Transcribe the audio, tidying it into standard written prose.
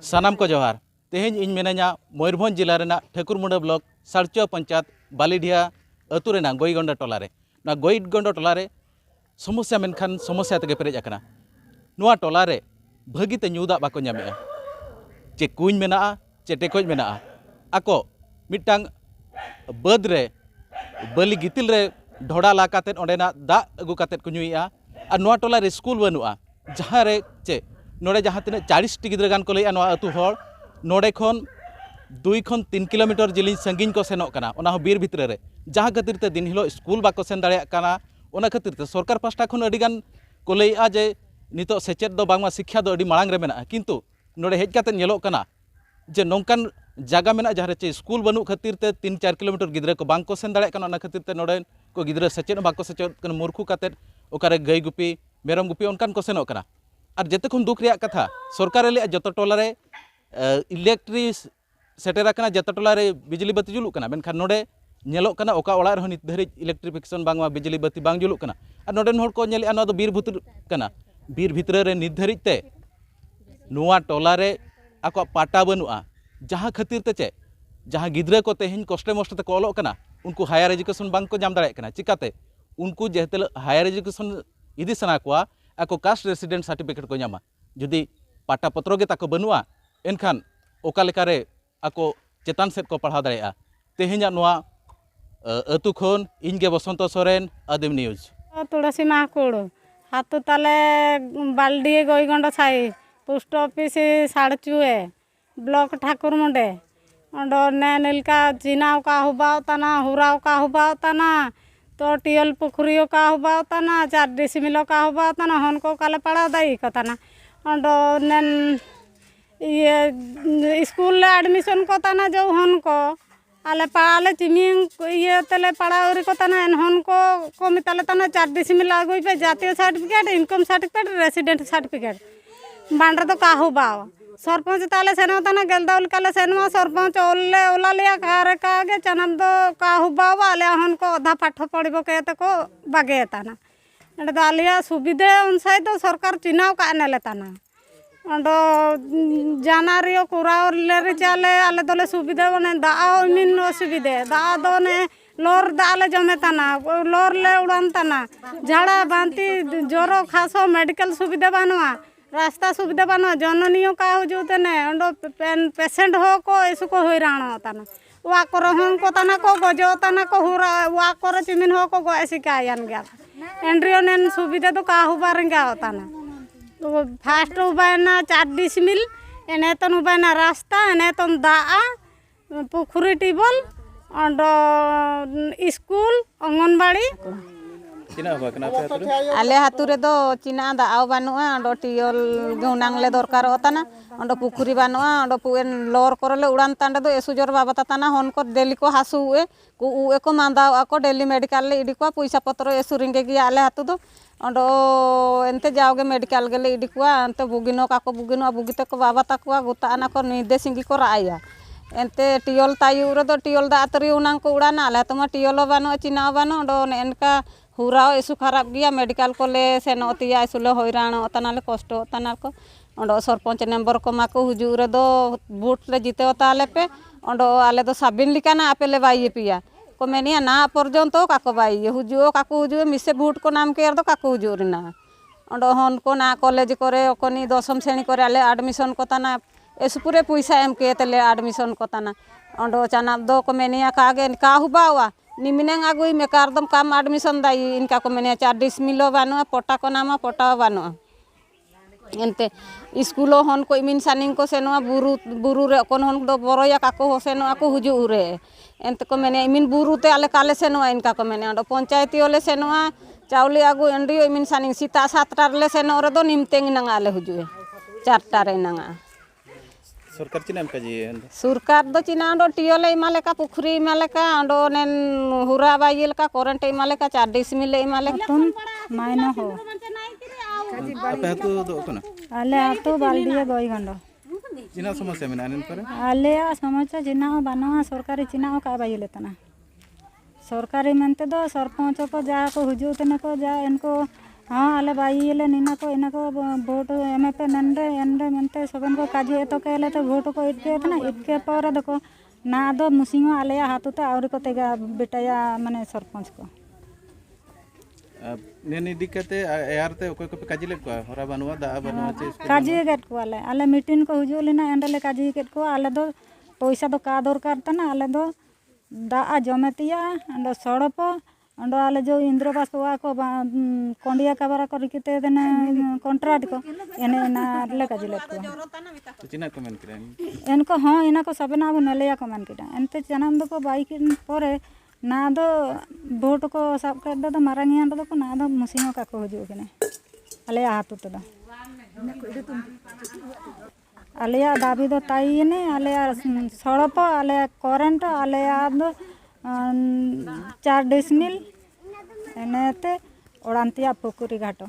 सानाम को जोहार तेहें इन मेना मयूरभंज जिला रेना ठाकुरमुंडा ब्लॉक साड़चुआ पंचायत बालीडिया अतु रेना गोईगंडा टोलारे ना गोईगंडा टोलारे समस्या मेनखान समस्या तेगे पेरेज आकना नुआ टोलारे भागीते ᱧᱩ ᱫᱟᱜ बाको ᱧᱟᱢᱮᱜᱼᱟ चे कुñ मेना चे टेकोज मेना आको मिटांग बद रे बलि गितिल रे ढोड़ा ला कातेत ओंडेना दाग अगु कातेत को ᱧᱩᱭᱮᱜᱼᱟ और नुआ टोलारे स्कूल बनुआ जहाँ रे चे नोड़े जहाँ तीन 40 टी गिद्रा गान को लैया नोआ अतु हर नोड़े खन 2 खन 3 किलोमीटर जिलिंग संगीन को सेनोग कना ओना बीर भितर रे जहाँ खातिर ते दिन हिलो स्कूल बाको सेन दाड़ेया कना ओना खातिर ते सरकार पास्टा खन अडी गान को लैया जे नितो सेचेद दो बांगमा शिक्षा दो अडी मांग रे मेना किंतु नोड़े हेज काते नेलोग कना जे नोंकान जागा मेना जहाँ चे स्कूल बनू खातिर ते 3-4 किलोमीटर गिद्रा को बांग को सेन दाड़ेया कना ओना खातिर ते नोड़े को गिद्रा सेचेद बाको सेचेद कन मूर्खु काते ओकारे गाय गुपी मेरम गुपी ओनकान को सेनोग कना और जेते खन दुख रिया कथा सरकार ले जतो टोलारे इलेक्ट्री सेटेरा जतो टोलारे बिजली बत्ती जुलुग कना मेनखान नोडे नेलोग कना ओका ओड़ा रह नित धरिज इलेक्ट्रिफिकेशन बांगवा बिजली बत्ती बांग जुलुग कना और नोडेन होड़ को नेलेआ नोआ दो बीर भुतर कना बीर भितर रे नित धरिज ते नुआ टोलारे आको पाटा बनुआ जहाँ खातिर ते चे जहाँ गिद्रा को तेहें कष्टे मष्टे ते को ओलोग कना उनको हायर एजुकेशन बांग को जाम दाड़ेया कना चिकाते उनको जेते हायर एजुकेशन इदी सना कोआ आको कास्ट रेसिडेंट सर्टिफिकेट को नामा जुदी पाटा पत्र गे ताको बनुआ एनखान ओका लेकारे आको चेतान सेट को पढ़ा दाड़ेया तेहेंया नोआ अतु खन इनगे बसंत सोरेन आदिम न्यूज तुलसी महाकुड़ हाथू ताले बालडिए गोईगंड साई पोस्ट ऑफिस साड़चुए ब्लॉक ठाकुरमुंडे ने नीलका चिनाव का हुबाव तना हुराव का हुबाव तना तो टियल पुखरियों का हुआ तना 4 डिसमिलों का हुआ तना हन को काले पढ़ा दाई कतना अंडो नेन ये स्कूल ले एडमिशन को तना जो हन को आले पाले चिमिंग ये तले पढ़ा उरी को तना एन हन को मिताले तना 4 डिसमिल आगुई पे जातीय certificate income certificate resident certificate बांडर तो का हुआ सरपंच ताले सेनो तना गेलदाउल काले सेनवा सरपंच ओले ओला लिया खारे कागे चनम दो का हुबा वाले हन को आधा पाठ पढ़िबो के त को बागे तना एंड दालिया सुविधे उनसाय तो सरकार चिनाव का नेले तना अंडो जानारियो कुराव ले चाले आले दोले सुविधे बने दाओ मिन असुविधे दा दो ने लोर दाले जमे तना लोर ले उड़ान तना झाड़ा बांती जोरो खासो मेडिकल सुविधा बनवा रास्ता सुविधा बना जननियों का हुजूते ने अंडो पेशेंट हो को ऐसु को हैरान होता ना वा को रहन को तना को गजो तना को हुरा वा को चिमिन हो को ऐसी का यान गया एंड्रियो ने सुविधा तो का हुबार गया होता ना तो फास्ट उबायना 4 डिसमिल एने तन उबायना रास्ता एने तन दाआ पुखरी टिबल अंडो स्कूल अंगनबाड़ी आले हातुरे दो चिना दाव बानुआ अंडो टियल गौनांगले दरकार होताना अंडो पुखरी बानुआ अंडो पुएन लोर करले उड़ान तांडे दो एसुजोर बाबा ताना हन को डेली को हासुए को मांदाव आको डेली मेडिकल ले इडी को पैसा पत्र एसुरिंगे गिया आले हातु दो अंडो एनते जाओगे मेडिकल गेले इडी को अंते बुगिनो काको बुगिनो बुगिते को बाबा ताकुआ गुताना को निर्देशिंगी को राया एनते टियल तायु रे दो टियल दा तरी उनांग को उड़ाना आले तुमा टियलो बानो चिनाव बानो अंडो एनका हुराव एसु खराब गया मेडिकल को ले सेनोतिया एसुले हैरान तनाले कष्ट तना को अंडो सरपंच नंबर को माको हुजू रे दो वोट ले जीते ताले पे अंडो आले दो साबिन लिकाना आपेले बाई पिया को मेनिया ना पर्यंत काको बाई हुजू काको हुजू मिसे वोट को नाम के दो काको हुजू रिना अंडो हन को ना कॉलेज करे ओकनी 10वीं श्रेणी करे आले एडमिशन को तना एसु पूरे पैसा एम के तले एडमिशन को तना अंडो चाना दो को मेनिया कागे का हुबावा निमिनेंग आगुई में कारदम काम एडमिशन दाई इनका को मैंने 4 डिसमिलो बानुआ पटा को नामा पटा बानुआ एनते स्कूलो हन को इमिन सानिंग को सेनुआ बुरु रे कोन हन दो बरोया काको हो सेनुआ को हुजू रे एनते को मैंने इमिन बुरु ते आले काले सेनुआ इनका को मैंने अंडो पंचायती ओले सेनुआ चावली आगु एंडियो इमिन सानिंग सीता 7 रे सेनो रे दो निमतेंग नंगा आले हुजू 4 रे नंगा सरकार चिना काजी सरकार दो चिना अंडो टियोले इमालेका पुखरी इमालेका अंडो नेन हुरा बाइलका करंट इमालेका 4 डिसमिल इमालेका तुम मायना हो आपे हातु दो कोना आले आतो बालदिया गोईगंडो चिना समस्या मेना आनन पर आले समस्या चिना बानवा सरकारी चिना का बाइले तना सरकारी मनते दो सरपंच को जा को हुजूतने को जा इनको हाँ आले बाइले नीना को इनको वोट एमपे नंडे एंडे मनते सबन को काजी तो कहले तो वोट को इटके तना इटके पर देखो ना दो मुसिंगो आले हाथुते और को तेगा बेटाया माने सरपंच को नेनी दिक्कते यारते ओको को काजी ले को हरा बनवा दा बनवा चे काजी गेट को आले मीटिंग को हुजूलिना एंडले काजी गेट को आले दो पैसा दो का दरकार तना आले दो दा जमेतिया अंडो सड़प अंडो आले जो इंद्रबास हुआ को कंडिया काबरा करके देने कॉन्ट्रैक्ट को एने ना ले काजी ले को चिना कमेंट करे इनको हाँ इना को सबना अब नलिया कमान किटा एनते चनाम दो को बाइक परे ना दो वोट को सब कर दो मारांगिया दो को ना दो मुसिंगो का को हजू कने आले हाथ तो दो आले दाबी दो ताई ने आले सड़प आले करंट आले दो 4 डिसमिल एनेते ओडांतिया पुकुरी घाटो